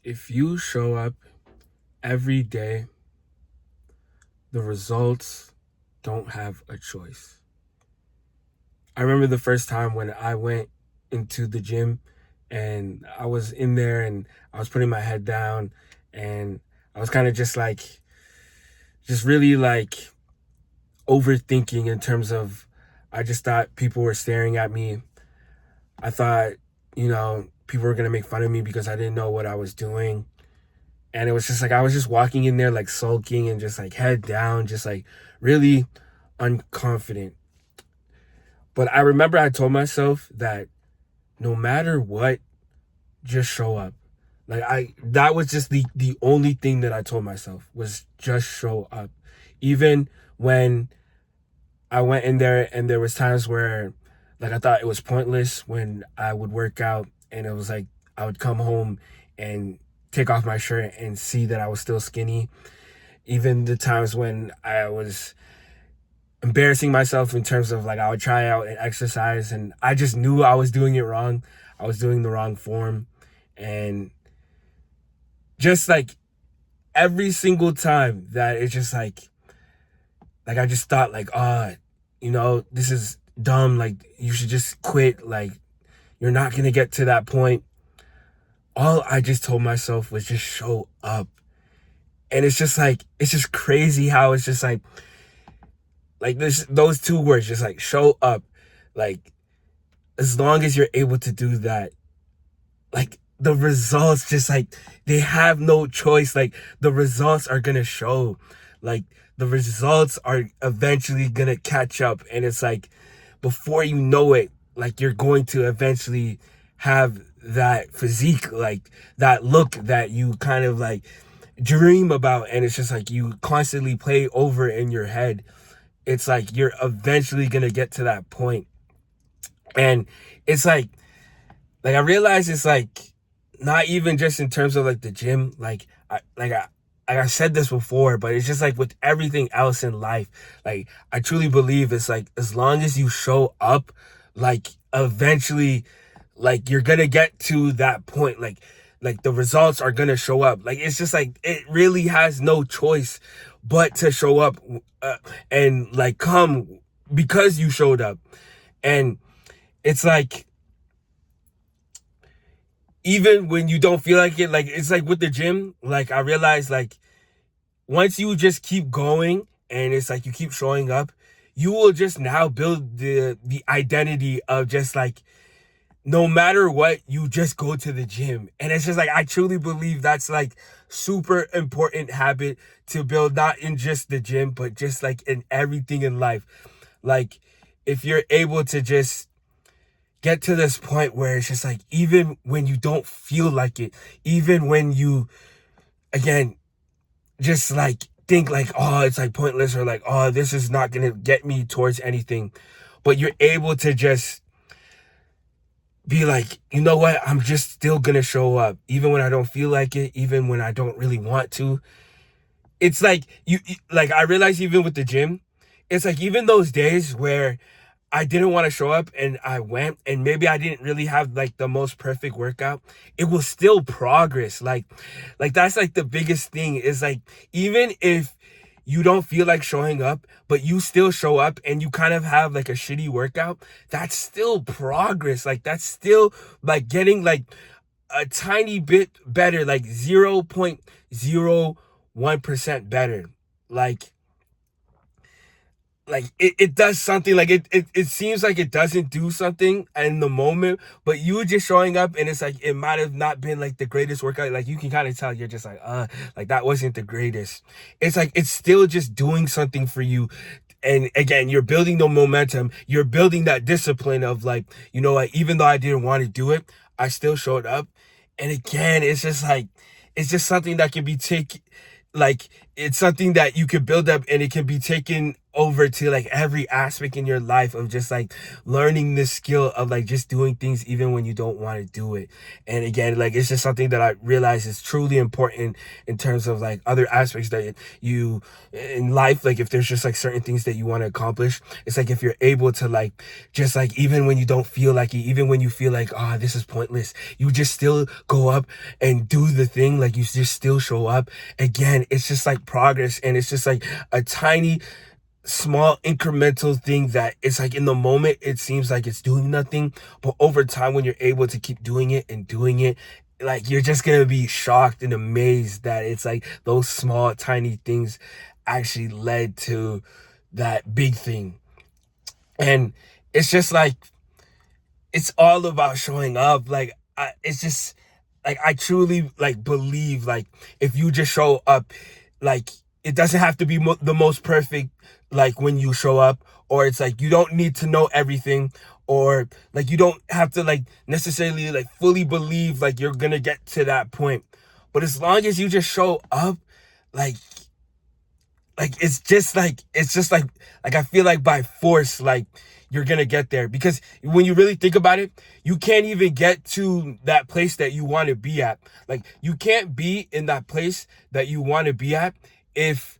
If you show up every day, the results don't have a choice. I remember the first time when I went into the gym and I was in there and I was putting my head down and I was kind of just really overthinking in terms of I just thought people were staring at me. I thought, people were going to make fun of me because I didn't know what I was doing. And it was just like I was just walking in there like sulking and just like head down, just like really unconfident. But I remember I told myself that no matter what, just show up. That was just the only thing that I told myself was just show up. Even when I went in there and there was times where like I thought it was pointless when I would work out and it was like I would come home and take off my shirt and see that I was still skinny. Even the times when I was embarrassing myself in terms of like I would try out and exercise and I just knew I was doing it wrong. I was doing the wrong form. And just like every single time that it's just like I just thought like, this is dumb. Like you should just quit. Like you're not gonna get to that point. All I just told myself was just show up. And it's just crazy how it's just like this those two words, just like show up. Like as long as you're able to do that, like the results just like they have no choice. Like the results are gonna show. Like the results are eventually gonna catch up. And it's like before you know it, like you're going to eventually have that physique, like that look that you kind of like dream about, and it's just like you constantly play over in your head. It's like you're eventually gonna get to that point. And it's like I realize it's like not even just in terms of like the gym, like I said this before, but it's just like with everything else in life. Like I truly believe it's like as long as you show up, like eventually like you're gonna get to that point. Like the results are gonna show up. Like it's just like it really has no choice but to show up, and like come because you showed up. And it's like even when you don't feel like it, like it's like with the gym, like I realized like once you just keep going and it's like you keep showing up, you will just now build the identity of just like no matter what, you just go to the gym. And it's just like I truly believe that's like super important habit to build, not in just the gym, but just like in everything in life. Like if you're able to just get to this point where it's just like even when you don't feel like it, even when you again just like think like, oh, it's like pointless, or like, oh, this is not gonna get me towards anything, but you're able to just be like, you know what, I'm just still gonna show up even when I don't feel like it, even when I don't really want to. It's like like I realize even with the gym, it's like even those days where I didn't want to show up and I went and maybe I didn't really have like the most perfect workout, it was still progress. Like that's like the biggest thing is like even if you don't feel like showing up, but you still show up and you kind of have like a shitty workout, that's still progress. Like that's still like getting like a tiny bit better, like 0.01% better. Like it does something. Like it seems like it doesn't do something in the moment, but you just showing up and it's like it might have not been like the greatest workout. Like you can kind of tell you're just like that wasn't the greatest. It's like it's still just doing something for you. And again, you're building the momentum, you're building that discipline of like, you know what, even though I didn't want to do it, I still showed up. And again, it's just like it's just something that can be taken, like it's something that you can build up and it can be taken over to like every aspect in your life of just like learning this skill of like just doing things even when you don't want to do it. And again, like it's just something that I realize is truly important in terms of like other aspects that you in life. Like if there's just like certain things that you want to accomplish, it's like if you're able to like just like even when you don't feel like it, even when you feel like, oh, this is pointless, you just still go up and do the thing. Like you just still show up. Again, it's just like progress, and it's just like a tiny small incremental thing that it's like in the moment it seems like it's doing nothing, but over time when you're able to keep doing it and doing it, like you're just gonna be shocked and amazed that it's like those small tiny things actually led to that big thing. And it's just like it's all about showing up. Like it's just like I truly like believe like if you just show up, like it doesn't have to be the most perfect like when you show up, or it's like you don't need to know everything, or like you don't have to like necessarily like fully believe like you're gonna get to that point. But as long as you just show up, like it's just like I feel like by force like you're gonna get there. Because when you really think about it, you can't even get to that place that you want to be at. Like you can't be in that place that you want to be at if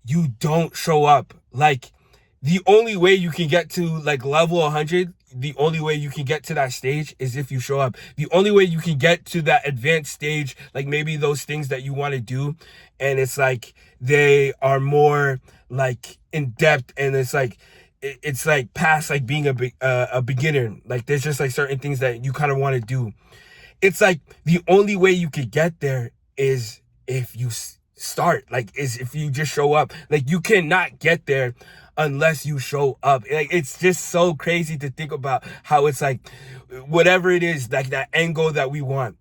you don't show up. Like the only way you can get to like level 100, the only way you can get to that stage is if you show up. The only way you can get to that advanced stage, like maybe those things that you want to do, and it's like they are more like in depth, and it's like past like being a beginner. Like there's just like certain things that you kind of want to do. It's like the only way you could get there is if you start, like is if you just show up. Like you cannot get there unless you show up. Like it's just so crazy to think about how it's like whatever it is, like that end goal that we want,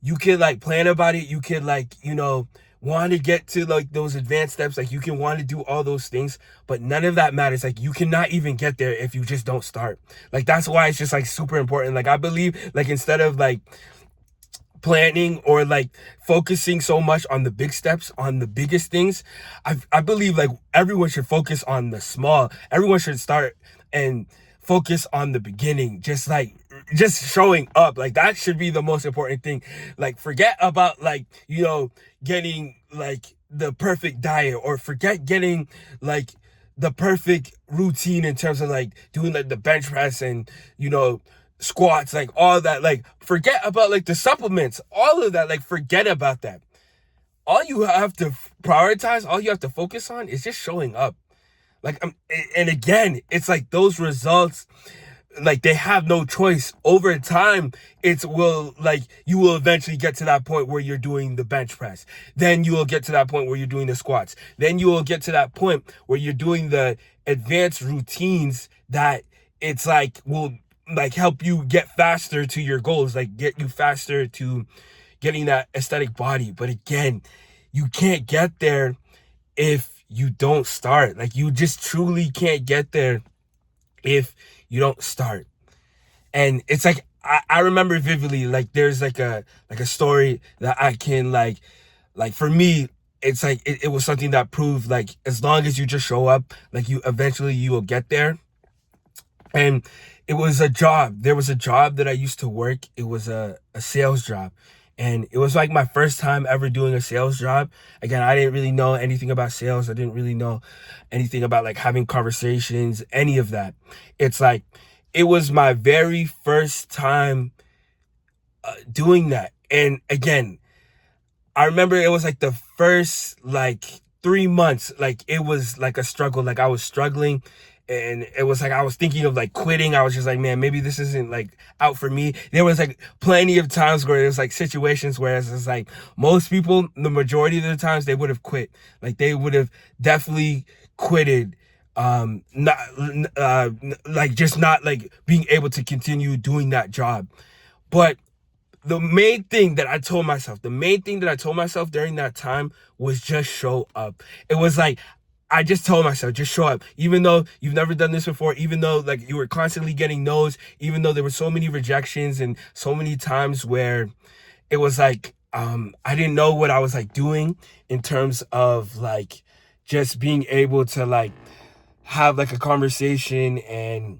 you can like plan about it, you can like, you know, want to get to like those advanced steps, like you can want to do all those things, but none of that matters. Like you cannot even get there if you just don't start. Like that's why it's just like super important. Like I believe like instead of like planning or like focusing so much on the big steps, on the biggest things, I believe like everyone should focus on the small. Everyone should start and focus on the beginning, just showing up. Like that should be the most important thing. Like forget about like, you know, getting like the perfect diet, or forget getting like the perfect routine in terms of like doing like the bench press and, you know, squats, like all that. Like forget about like the supplements, all of that. Like forget about that. All you have to prioritize, all you have to focus on is just showing up. Like and again, it's like those results, like they have no choice. Over time, it will like you will eventually get to that point where you're doing the bench press. Then you will get to that point where you're doing the squats. Then you will get to that point where you're doing the advanced routines that it's like will like help you get faster to your goals, like get you faster to getting that aesthetic body. But again, you can't get there if you don't start. Like you just truly can't get there if you don't start. And it's like I remember vividly, like there's like a story that I can like for me, it's like it was something that proved like as long as you just show up, like you eventually you will get there. And it was a job. There was a job that I used to work. It was a sales job. And it was like my first time ever doing a sales job. Again, I didn't really know anything about sales. I didn't really know anything about like having conversations, any of that. It's like, it was my very first time doing that. And again, I remember it was like the first like 3 months, like it was like a struggle. Like I was struggling. And it was like I was thinking of like quitting. I was just like, man, maybe this isn't like out for me. There was like plenty of times where it was like situations where it's like most people, the majority of the times, they would have quit. Like they would have definitely quitted. Not like just not like being able to continue doing that job. But the main thing that I told myself during that time was just show up. It was like, I just told myself, just show up. Even though you've never done this before, even though like you were constantly getting no's, even though there were so many rejections and so many times where it was like, I didn't know what I was like doing in terms of like just being able to like have like a conversation and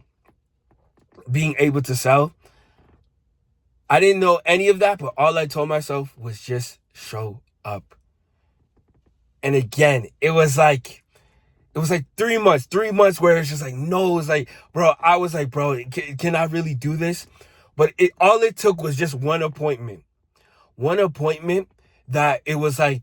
being able to sell. I didn't know any of that, but all I told myself was just show up. And again, it was like 3 months where it's just like, no, it's like, bro, I was like, bro, can I really do this? But all it took was just one appointment that it was like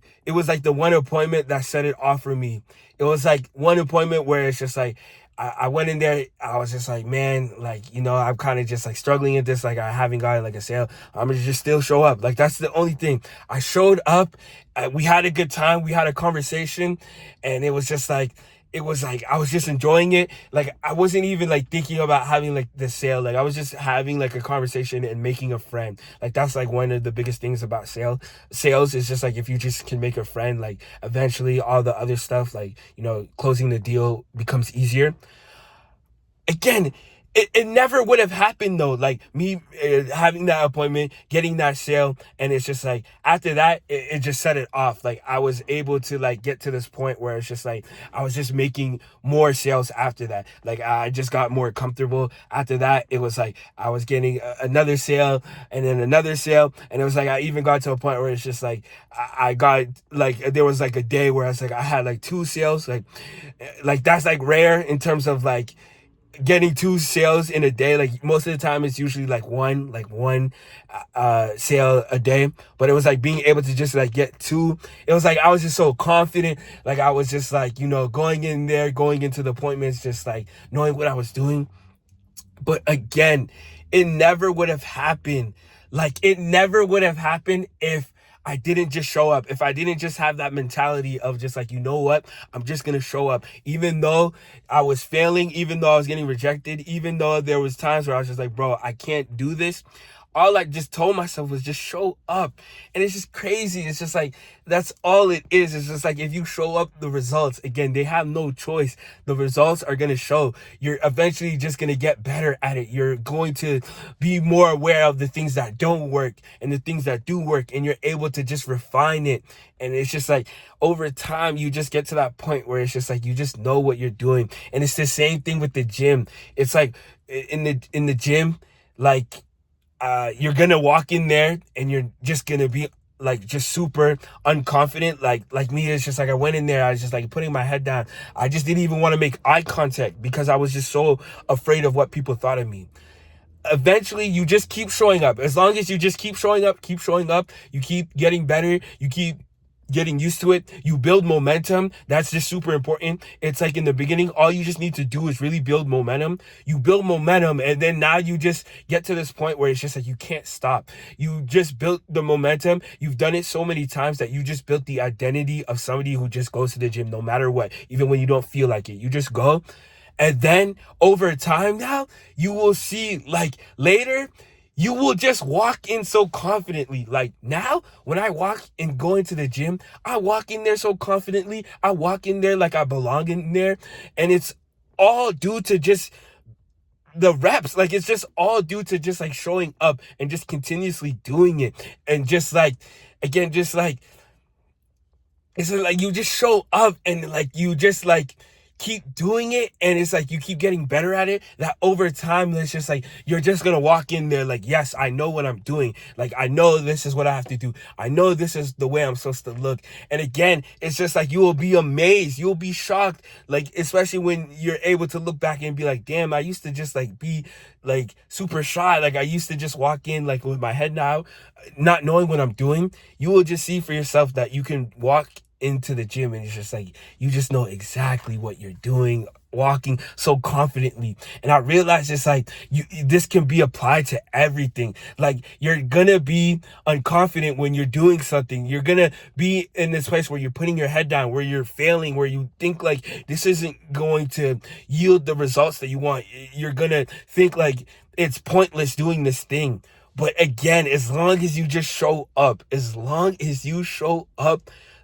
the one appointment that set it off for me. It was like one appointment where it's just like, I went in there, I was just like, man, like, you know, I'm kind of just like struggling at this, like I haven't gotten like a sale. I'm gonna just still show up. Like, that's the only thing. I showed up, we had a good time, we had a conversation, and it was just like, I was just enjoying it. Like, I wasn't even like thinking about having like the sale. Like, I was just having like a conversation and making a friend. Like, that's like one of the biggest things about sales is just like, if you just can make a friend, like eventually all the other stuff, like, you know, closing the deal becomes easier. Again, it never would have happened though, like me having that appointment, getting that sale, and it's just like, after that, it just set it off. Like, I was able to like get to this point where it's just like, I was just making more sales after that. Like, I just got more comfortable after that. It was like, I was getting another sale, and then another sale, and it was like, I even got to a point where it's just like, I got like, there was like a day where I was like, I had like 2 sales, like that's like rare in terms of like getting 2 sales in a day. Like, most of the time it's usually like one sale a day, but it was like being able to just like get 2. It was like, I was just so confident. Like, I was just like, you know, going into the appointments, just like knowing what I was doing. But again, it never would have happened. Like, it never would have happened if I didn't just show up. If I didn't just have that mentality of just like, you know what? I'm just going to show up. Even though I was failing, even though I was getting rejected, even though there was times where I was just like, bro, I can't do this. All I just told myself was just show up. And it's just crazy. It's just like, that's all it is. It's just like, if you show up, the results, again, they have no choice. The results are going to show. You're eventually just going to get better at it. You're going to be more aware of the things that don't work and the things that do work. And you're able to just refine it. And it's just like, over time, you just get to that point where it's just like, you just know what you're doing. And it's the same thing with the gym. It's like, in the gym, like, you're gonna walk in there and you're just gonna be like just super unconfident. Like me, it's just like, I went in there, I was just like putting my head down. I just didn't even want to make eye contact because I was just so afraid of what people thought of me. Eventually, you just keep showing up. As long as you just keep showing up, you keep getting better, you keep getting used to it, you build momentum. That's just super important. It's like, in the beginning, all you just need to do is really build momentum. You build momentum, and then now you just get to this point where it's just like, you can't stop. You just built the momentum. You've done it so many times that you just built the identity of somebody who just goes to the gym no matter what, even when you don't feel like it. You just go. And then over time now, you will see, like, later, you will just walk in so confidently. Like, now, when I walk and go into the gym, I walk in there so confidently. I walk in there like I belong in there. And it's all due to just the reps. Like, it's just all due to just like showing up and just continuously doing it. And just like, again, just like, it's like, you just show up and like, you just like keep doing it, and it's like, you keep getting better at it, that over time, it's just like, you're just gonna walk in there like, yes, I know what I'm doing. Like, I know this is what I have to do. I know this is the way I'm supposed to look. And again, it's just like, you will be amazed, you'll be shocked, like, especially when you're able to look back and be like, damn, I used to just like be like super shy. Like, I used to just walk in like with my head now, not knowing what I'm doing. You will just see for yourself that you can walk into the gym and it's just like, you just know exactly what you're doing, walking so confidently. And I realized it's like, this can be applied to everything. Like, you're gonna be unconfident when you're doing something. You're gonna be in this place where you're putting your head down, where you're failing, where you think like, this isn't going to yield the results that you want. You're gonna think like, it's pointless doing this thing. But again, as long as you just show up,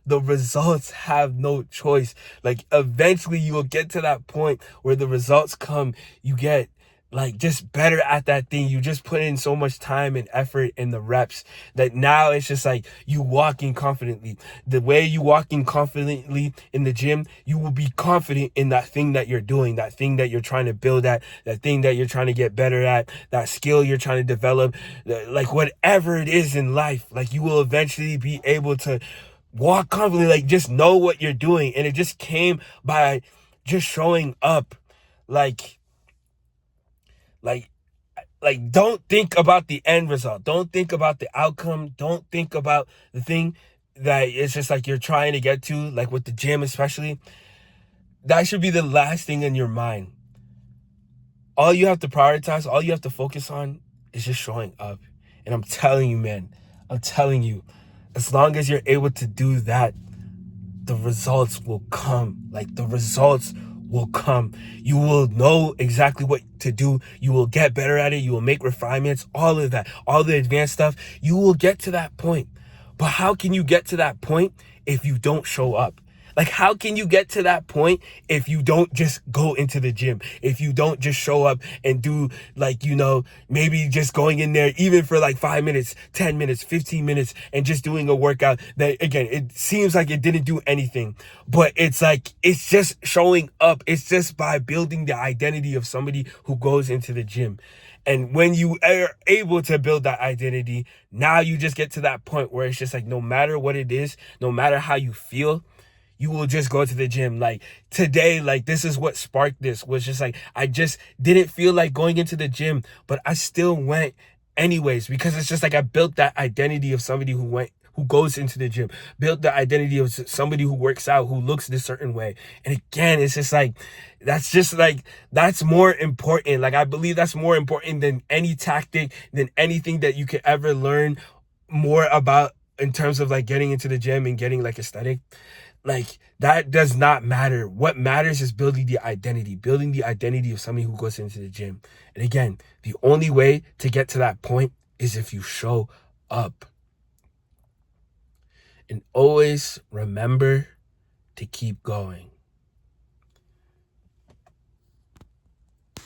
the results have no choice. Like, eventually you will get to that point where the results come. You get like just better at that thing. You just put in so much time and effort in the reps that now it's just like you walking confidently. The way you walking confidently in the gym, you will be confident in that thing that you're doing, that thing that you're trying to build at, that thing that you're trying to get better at, that skill you're trying to develop, like whatever it is in life, like you will eventually be able to walk confidently, like just know what you're doing. And it just came by just showing up. Like like don't think about the end result, don't think about the outcome, don't think about the thing that it's just like you're trying to get to, like with the gym especially. That should be the last thing in your mind. All you have to prioritize, all you have to focus on is just showing up. And I'm telling you, man, I'm telling you, as long as you're able to do that, the results will come. Like the results will come. You will know exactly what to do. You will get better at it. You will make refinements, all of that, all the advanced stuff. You will get to that point. But how can you get to that point if you don't show up? Like, how can you get to that point if you don't just go into the gym? If you don't just show up and do, like, you know, maybe just going in there even for like 5 minutes, 10 minutes, 15 minutes and just doing a workout that, again, it seems like it didn't do anything, but it's like, it's just showing up. It's just by building the identity of somebody who goes into the gym. And when you are able to build that identity, now you just get to that point where it's just like, no matter what it is, no matter how you feel, you will just go to the gym. Like today, like this is what sparked this, was just like, I just didn't feel like going into the gym, but I still went anyways, because it's just like I built that identity of somebody who goes into the gym, built the identity of somebody who works out, who looks this certain way. And again, it's just like, that's more important. Like, I believe that's more important than any tactic, than anything that you could ever learn more about in terms of like getting into the gym and getting like aesthetic. Like, that does not matter. What matters is building the identity of somebody who goes into the gym. And again, the only way to get to that point is if you show up. And always remember to keep going.